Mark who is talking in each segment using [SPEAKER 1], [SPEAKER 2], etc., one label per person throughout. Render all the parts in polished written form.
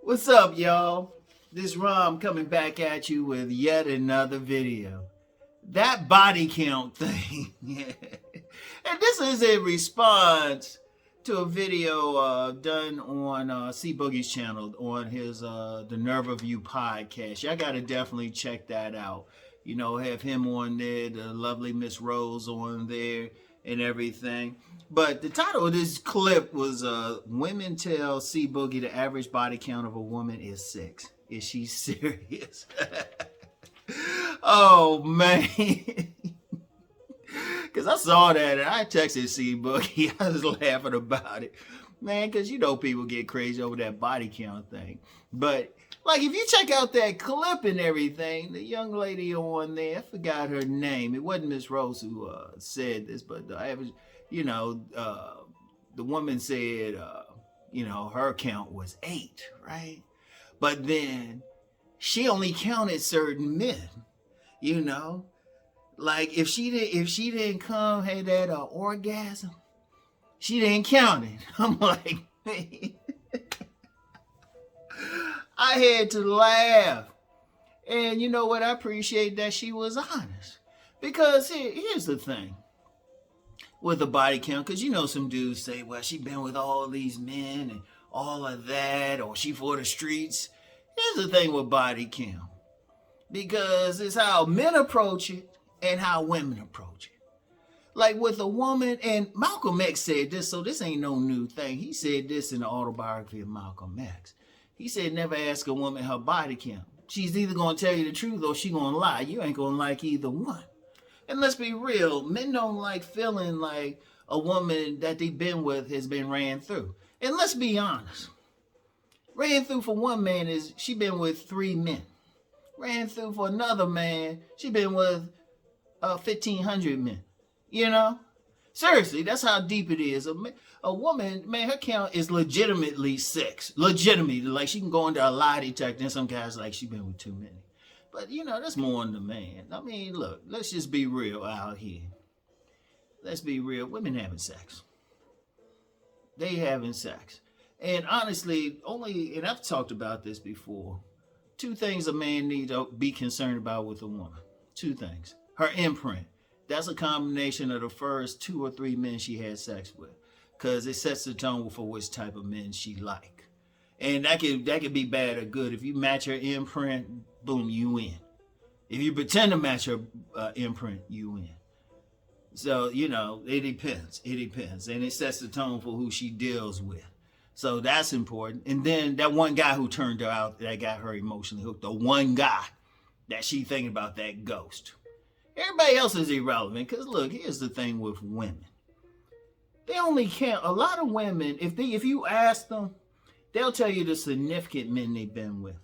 [SPEAKER 1] What's up, y'all? This Rom coming back at you with yet another video. That body count thing. And this is a response to a video done on C Boogie's channel on his The Nerve of You podcast. Y'all gotta definitely check that out. You know, have him on there, the lovely Miss Rose on there, and everything. But the title of this clip was Women Tell C Boogie the average body count of a woman is 6. Is she serious? Oh, man. Because I saw that and I texted C Boogie. I was laughing about it. Man, because you know people get crazy over that body count thing. But like, if you check out that clip and everything, the young lady on there, I forgot her name. It wasn't Miss Rose who said this, but the average, the woman said, her count was 8, right? But then she only counted certain men, like if she didn't come had that orgasm, she didn't count it. I'm like, man. I had to laugh. And you know what? I appreciate that she was honest. Because here's the thing with the body count. Because you know some dudes say, well, she been with all these men and all of that. Or she for the streets. Here's the thing with body count. Because it's how men approach it and how women approach it. Like with a woman, and Malcolm X said this, so this ain't no new thing. He said this in the autobiography of Malcolm X. He said, never ask a woman her body count. She's either going to tell you the truth or she going to lie. You ain't going to like either one. And let's be real. Men don't like feeling like a woman that they've been with has been ran through. And let's be honest. Ran through for one man is she been with 3 men. Ran through for another man, she been with 1,500 men. Seriously, that's how deep it is. A woman, man, her count is legitimately 6. Legitimately, like she can go into a lie detector, and some guys like she been with too many. But that's more on the man. I mean, look, let's just be real out here. Let's be real. Women having sex. They having sex. And honestly, and I've talked about this before, 2 things a man needs to be concerned about with a woman. 2 things. Her imprint. That's a combination of the first 2 or 3 men she had sex with, because it sets the tone for which type of men she like. And that could be bad or good. If you match her imprint, boom, you win. If you pretend to match her imprint, you win. So, it depends. It depends. And it sets the tone for who she deals with. So that's important. And then that one guy who turned her out, that got her emotionally hooked, the one guy that she thinking about, that ghost. Everybody else is irrelevant, because look, here's the thing with women. They only count, a lot of women, if you ask them, they'll tell you the significant men they've been with.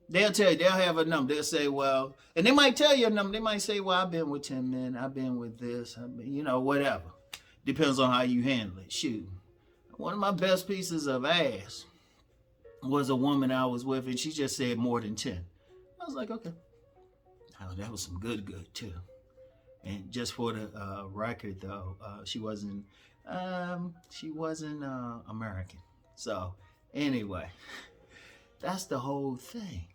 [SPEAKER 1] They'll tell you, they'll have a number. They'll say, well, and they might tell you a number. They might say, well, I've been with 10 men. I've been with this, whatever. Depends on how you handle it. Shoot. One of my best pieces of ass was a woman I was with, and she just said more than 10. I was like, okay. Oh, that was some good too. And just for the record, though, she wasn't American. So anyway, that's the whole thing.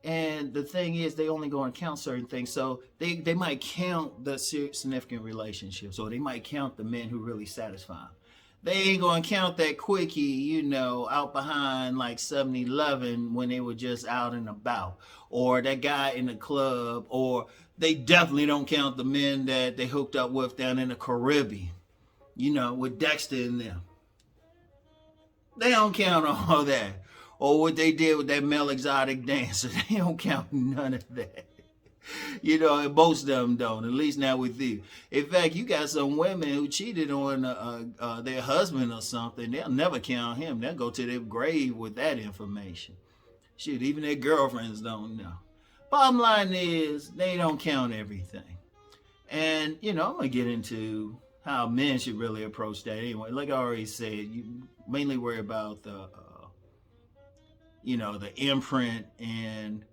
[SPEAKER 1] And the thing is, they only going to count certain things. So they might count the significant relationships, or they might count the men who really satisfy them. They ain't going to count that quickie, out behind like 7-Eleven when they were just out and about. Or that guy in the club. Or they definitely don't count the men that they hooked up with down in the Caribbean. With Dexter and them. They don't count all that. Or what they did with that male exotic dancer. They don't count none of that. And most of them don't, at least not with you. In fact, you got some women who cheated on their husband or something. They'll never count him. They'll go to their grave with that information. Shoot, even their girlfriends don't know. Bottom line is, they don't count everything. And, I'm going to get into how men should really approach that anyway. Like I already said, you mainly worry about the imprint and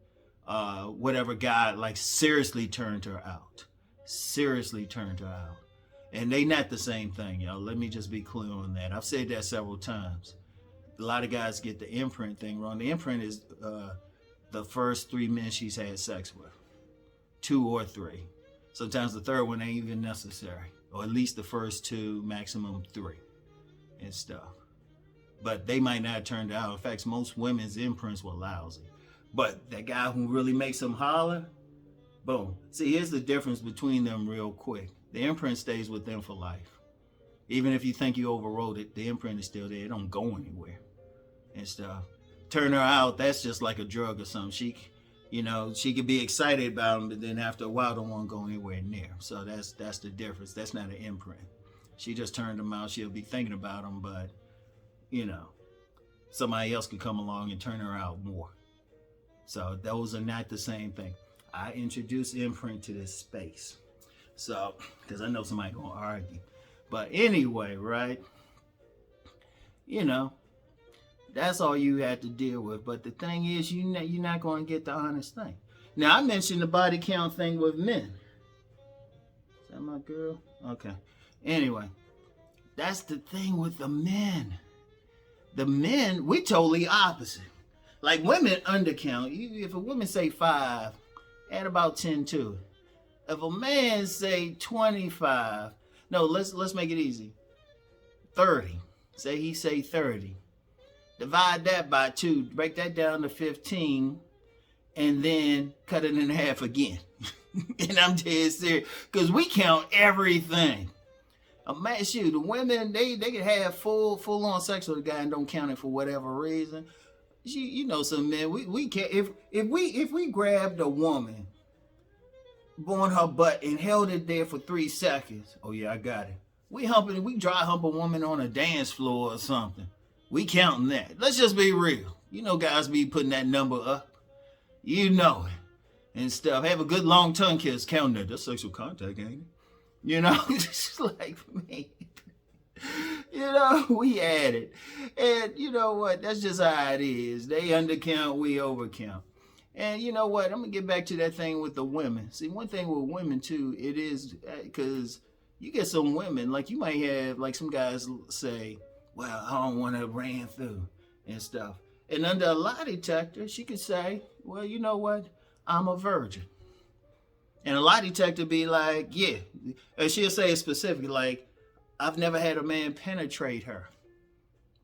[SPEAKER 1] whatever guy seriously turned her out. And they not the same thing, y'all. Let me just be clear on that. I've said that several times. a lot of guys get the imprint thing wrong. The imprint is the first 3 men she's had sex with, 2 or 3. Sometimes the third one ain't even necessary, or at least the first 2, maximum 3, and stuff. But they might not have turned out. In fact, most women's imprints were lousy. But that guy who really makes them holler, boom. See, here's the difference between them real quick. The imprint stays with them for life. Even if you think you overrode it, the imprint is still there. It don't go anywhere and stuff. Turn her out, that's just like a drug or something. She could be excited about them, but then after a while don't want to go anywhere near. So that's the difference. That's not an imprint. She just turned them out. She'll be thinking about them, but somebody else could come along and turn her out more. So those are not the same thing. I introduced imprint to this space. So, because I know somebody gonna argue. But anyway, right? That's all you had to deal with. But the thing is, you're not going to get the honest thing. Now, I mentioned the body count thing with men. Is that my girl? Okay. Anyway, that's the thing with the men. The men, we totally opposite. Like women undercount. If a woman say 5, add about 10 to it. If a man say 25, no, let's make it easy. 30. Say he say 30. Divide that by 2, break that down to 15, and then cut it in half again. And I'm dead serious, because we count everything. Man, shoot, the women, they can have full on sex with a guy and don't count it for whatever reason. Some men, we can't, if we grabbed a woman, on her butt and held it there for 3 seconds, oh yeah, I got it. We dry hump a woman on a dance floor or something. We counting that. Let's just be real. Guys be putting that number up. And stuff. Have a good long tongue kiss. Counting that. That's sexual contact, ain't it? Just like me. We had it. And you know what? That's just how it is. They undercount, we overcount. And you know what? I'm going to get back to that thing with the women. See, one thing with women, too, it is because you get some women, like you might have, like some guys say, well, I don't want to ran through and stuff. And under a lie detector, she could say, well, you know what? I'm a virgin. And a lie detector be like, yeah. And she'll say it specifically, like, I've never had a man penetrate her.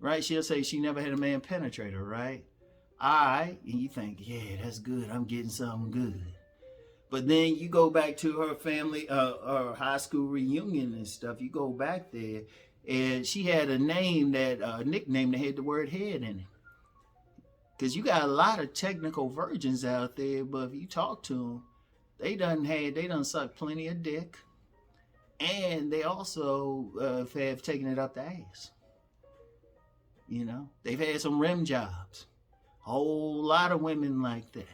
[SPEAKER 1] Right? She'll say she never had a man penetrate her, right? All right. And you think, yeah, that's good. I'm getting something good. But then you go back to her family, her high school reunion and stuff. You go back there, and she had a nickname that had the word head in it. Because you got a lot of technical virgins out there, but if you talk to them, they done sucked plenty of dick. And they also have taken it up the ass. They've had some rim jobs. A whole lot of women like that.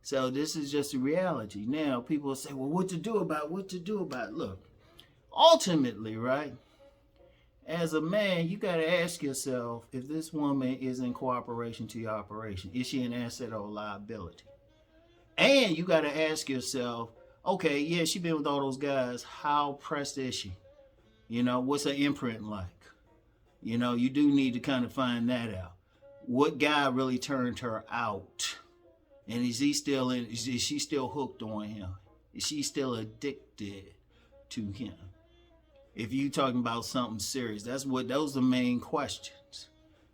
[SPEAKER 1] So this is just a reality. Now, people say, well, what to do about it? Look, ultimately, right, as a man, you got to ask yourself if this woman is in cooperation to your operation. Is she an asset or a liability? And you got to ask yourself, okay, yeah, she been with all those guys. How pressed is she? What's her imprint like? You do need to kind of find that out. What guy really turned her out? And is she still hooked on him? Is she still addicted to him? If you talking about something serious, those are the main questions.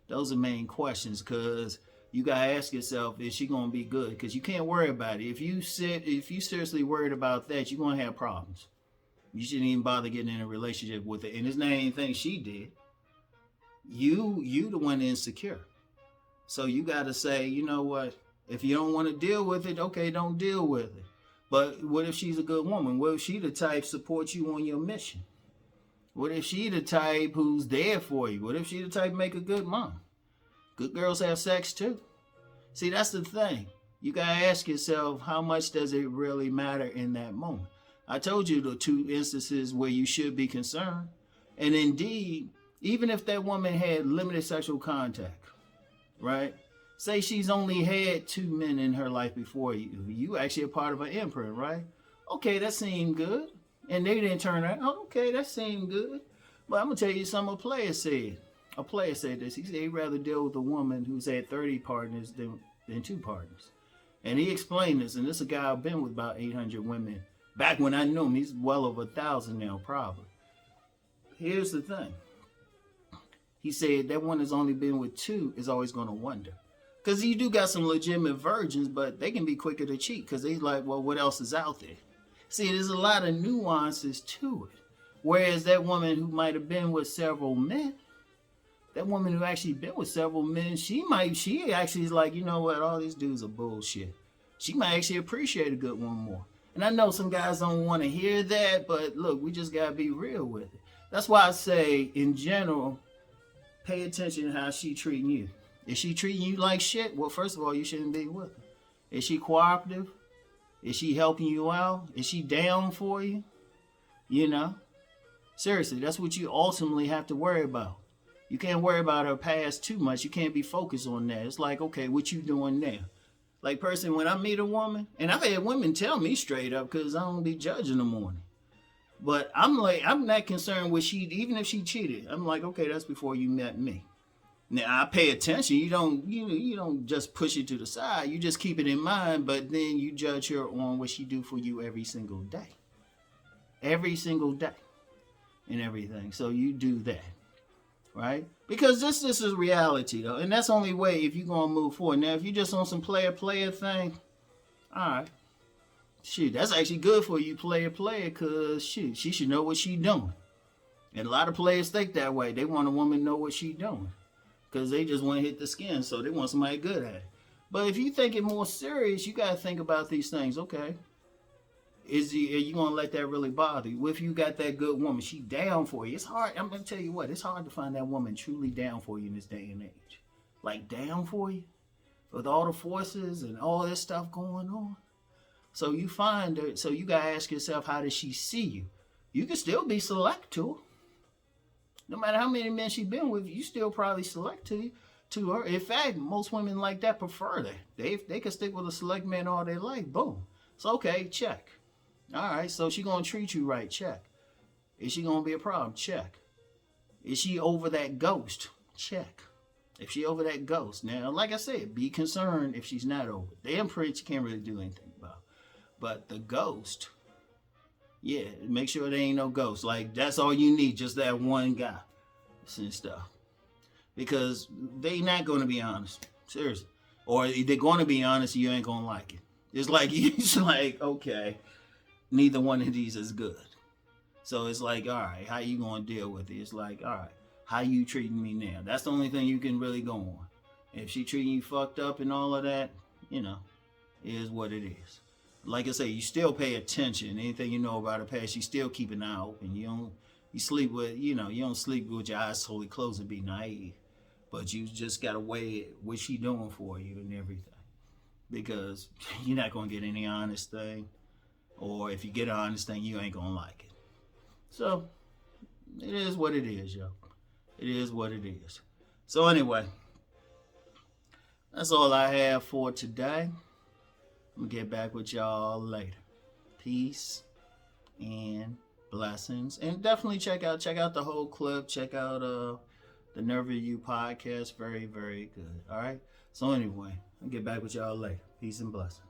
[SPEAKER 1] Those are main questions, because you gotta ask yourself, is she gonna be good? Because you can't worry about it. If you seriously worried about that, you're gonna have problems. You shouldn't even bother getting in a relationship with her. And it's not anything she did. You the one insecure. So you gotta say, you know what? If you don't want to deal with it, okay, don't deal with it. But what if she's a good woman? What if she the type supports you on your mission? What if she the type who's there for you? What if she the type make a good mom? Good girls have sex too. See, that's the thing. You got to ask yourself, how much does it really matter in that moment? I told you the 2 instances where you should be concerned. And indeed, even if that woman had limited sexual contact, right? Say she's only had 2 men in her life before you. You actually a part of an imprint, right? Okay, that seemed good. And they didn't turn out. Oh, okay, that seemed good. But I'm going to tell you something a player said. A player said this. He said he'd rather deal with a woman who's had 30 partners than 2 partners. And he explained this, and this is a guy I've been with about 800 women. Back when I knew him, he's well over 1,000 now, probably. Here's the thing. He said that one that's only been with 2 is always going to wonder. Because you do got some legitimate virgins, but they can be quicker to cheat because they like, well, what else is out there? See, there's a lot of nuances to it. Whereas that woman who might have been with several men, that woman who actually been with several men, she actually is like, you know what, all these dudes are bullshit. She might actually appreciate a good one more. And I know some guys don't want to hear that, but look, we just got to be real with it. That's why I say, in general, pay attention to how she treating you. Is she treating you like shit? Well, first of all, you shouldn't be with her. Is she cooperative? Is she helping you out? Is she down for you? You know? Seriously, that's what you ultimately have to worry about. You can't worry about her past too much. You can't be focused on that. It's like, okay, what you doing now? Like, person, when I meet a woman, and I've had women tell me straight up because I don't be judging the morning. But I'm not concerned with even if she cheated. I'm like, okay, that's before you met me. Now I pay attention. You don't just push it to the side. You just keep it in mind, but then you judge her on what she do for you every single day. Every single day. And everything. So you do that. Right? Because this is reality though. And that's the only way if you're gonna move forward. Now if you just on some player thing, alright. Shit, that's actually good for you, player, because shit, she should know what she doing. And a lot of players think that way. They want a woman to know what she doing. Because they just want to hit the skin, so they want somebody good at it. But if you think it more serious, you got to think about these things. Okay, are you going to let that really bother you? If you got that good woman, she down for you. It's hard. I'm going to tell you what, it's hard to find that woman truly down for you in this day and age. Like, down for you? With all the forces and all this stuff going on. So you find her, so you got to ask yourself, how does she see you? You can still be select to her. No matter how many men she's been with, you still probably select to her. In fact, most women like that prefer that. They can stick with a select man all their life. Boom. So, okay, check. All right, so she going to treat you right. Check. Is she going to be a problem? Check. Is she over that ghost? Check. If she over that ghost. Now, like I said, be concerned if she's not over. The imprint you can't really do anything about. But the ghost... yeah, make sure there ain't no ghost. Like, that's all you need, just that one guy and stuff. Because they not going to be honest. Seriously. Or if they're going to be honest, you ain't going to like it. It's like, okay, neither one of these is good. So it's like, all right, how you going to deal with it? It's like, all right, how you treating me now? That's the only thing you can really go on. If she treating you fucked up and all of that, it is what it is. Like I say, you still pay attention. Anything you know about her past, you still keep an eye open. You don't sleep with your eyes totally closed and be naive. But you just gotta weigh what she doing for you and everything. Because you're not gonna get any honest thing. Or if you get an honest thing, you ain't gonna like it. So it is what it is, yo. It is what it is. So anyway, that's all I have for today. I'm going to get back with y'all later. Peace and blessings. And definitely check out the whole clip. Check out the Nerve Review podcast. Very, very good. All right? So anyway, I'll get back with y'all later. Peace and blessings.